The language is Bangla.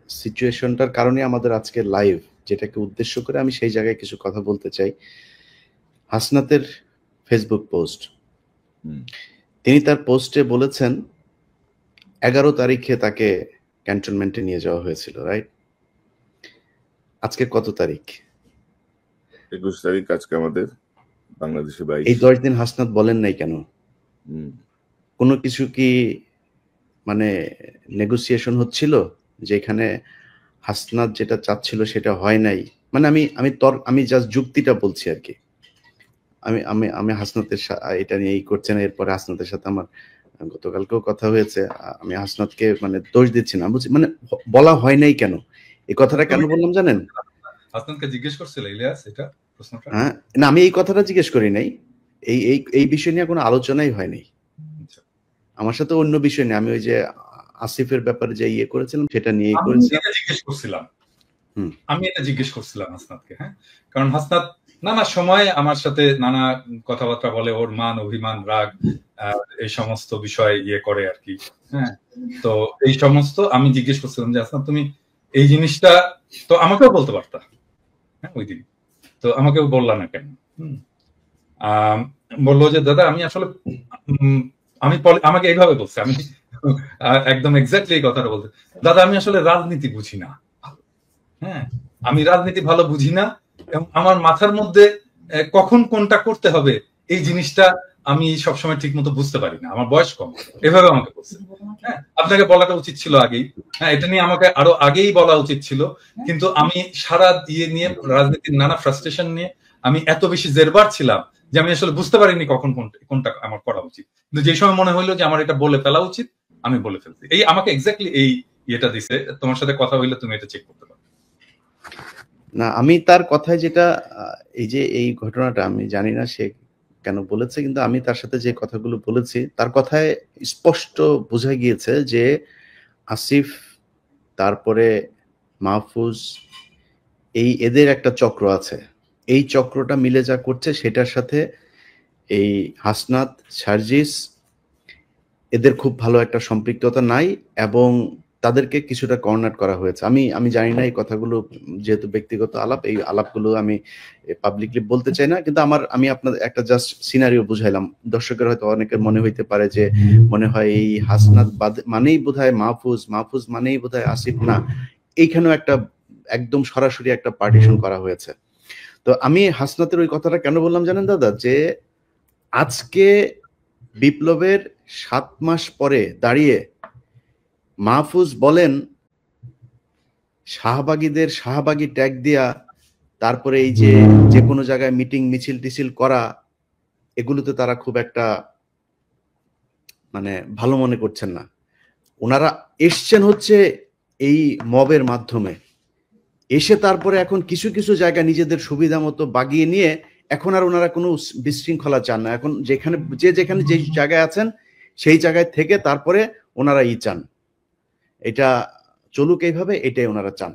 সিচুয়েশনটার কারণে আমাদের আজকে লাইভ, যেটাকে উদ্দেশ্য করে আমি সেই জায়গায় কিছু কথা বলতে চাই। হাসনাতের ফেসবুক পোস্ট, তিনি তার পোস্টে বলেছেন 11 তারিখে তাকে ক্যান্টনমেন্টে নিয়ে যাওয়া হয়েছিল, রাইট? আজকে কত তারিখ? 21 তারিখ আজকে আমাদের, বাংলাদেশে 22। এই 10 দিন হাসনাত বলেন নাই কেন? কোনো কিছু কি মানে নেগোসিয়েশন হচ্ছিল যেখানে হাসনাত যেটা চাচ্ছিল সেটা হয় নাই? মানে আমি জাস্ট যুক্তিটা বলছি আর কি। আমি আমি আমি হাসনাতের এটা নিয়ে করছেন, এরপরে হাসনাতের সাথে আমার গতকালকেও কথা হয়েছে। আমি হাসনাতকে মানে দোষ দিচ্ছি না, বুঝছি মানে বলা হয় নাই কেন, এই কথাটা কেন বললাম জানেন? হাসনাতকে জিজ্ঞেস করছিল ইলিয়াস এটা প্রশ্নটা? হ্যাঁ, না আমি এই কথাটা জিজ্ঞেস করি নাই, এই বিষয় নিয়ে কোনো আলোচনাই হয়নি আমার সাথে। অন্য বিষয় নিয়ে আমি ওই যে আসিফের ব্যাপারে যে ইয়ে করেছিলাম সেটা নিয়েই করেছিলাম। আমি এটা জিজ্ঞেস করছিলাম হাসনাতকে, হ্যাঁ, কারণ হাসনাত নানা সময় আমার সাথে নানা কথাবার্তা বলে, ওর মান অভিমান রাগ এই সমস্ত বিষয় ইয়ে করে আর কি, হ্যাঁ। তো এই সমস্ত আমি জিজ্ঞেস করছিলাম যে হাসনাত তুমি এই জিনিসটা তো আমাকেও বলতে পারতা, হ্যাঁ, ওই দিন তো আমাকেও বললা না কেন? বললো যে দাদা আমি আসলে আমাকে এইভাবে বলছে, আমি একদম এক্স্যাক্টলি এই কথাটা বলতে, দাদা আমি আসলে রাজনীতি বুঝি না, হ্যাঁ, আমি রাজনীতি ভালো বুঝি না এবং আমার মাথার মধ্যে কখন কোনটা করতে হবে এই জিনিসটা আমি সবসময় ঠিক মতো বুঝতে পারি না, আমার বয়স কম, এভাবে আমাকে বলছে। হ্যাঁ, আপনাকে বলাটা উচিত ছিল আগেই, হ্যাঁ, এটা নিয়ে আমাকে আরো আগেই বলা উচিত ছিল, কিন্তু আমি সারা দিয়ে নিয়ে রাজনীতির নানা ফ্রাস্ট্রেশন নিয়ে আমি এত বেশি জেরবার ছিলাম যে আমি আসলে বুঝতে পারিনি কখন কোনটা আমার করা উচিত, কিন্তু যে সময় মনে হইলো যে আমার এটা বলে ফেলা উচিত আমি বলে ফেলছি। এই আমাকে এক্স্যাক্টলি এই ইয়েটা দিছে, তোমার সাথে কথা হইলে তুমি এটা চেক করতে পারো। না আমি তার কথায় যেটা, এই যে এই ঘটনাটা আমি জানি না সে কেন বলেছে, কিন্তু আমি তার সাথে যে কথাগুলো বলেছি তার কথায় স্পষ্ট বোঝা গিয়েছে যে আসিফ, তারপরে মাহফুজ, এদের একটা চক্র আছে, এই চক্রটা মিলে যা করছে সেটার সাথে এই হাসনাত, সার্জিস এদের খুব ভালো একটা সম্পৃক্ততা নাই এবং তাদেরকে কিছুটা কর্নার করা হয়েছে। আমি জানি না এই কথাগুলো, যেহেতু ব্যক্তিগত আলাপ, এই আলাপগুলো আমি পাবলিকলি বলতে চাই না, কিন্তু আমি আপনাদের একটা জাস্ট সিনারিও বুঝাইলাম। দর্শকের হয়তো অনেকের মনে হইতে পারে যে মনে হয় এই হাসনাত মানেই বোধহয় মাহফুজ, মাহফুজ মানেই বোধহয় আসিফ। না, এইখানেও একটা একদম সরাসরি একটা পার্টিশন করা হয়েছে। তো আমি হাসনাতের ওই কথাটা কেন বললাম জানেন দাদা, যে আজকে বিপ্লবের 7 মাস পরে দাঁড়িয়ে মাহফুজ বলেন শাহবাগীদের শাহবাগী ট্যাগ দিয়া, তারপরে এই যে কোনো জায়গায় মিটিং মিছিল টিছিল করা, এগুলোতে তারা খুব একটা মানে ভালো মনে করছেন না। ওনারা এসছেন হচ্ছে এই মবের মাধ্যমে, এসে তারপরে এখন কিছু কিছু জায়গা নিজেদের সুবিধা মতো বাগিয়ে নিয়ে এখন আর ওনারা কোনো বিশৃঙ্খলা চান না। এখন যেখানে যে জায়গায় আছেন সেই জায়গায় থেকে তারপরে ওনারা চান এটা চলুক এইভাবে, এটাই ওনারা চান।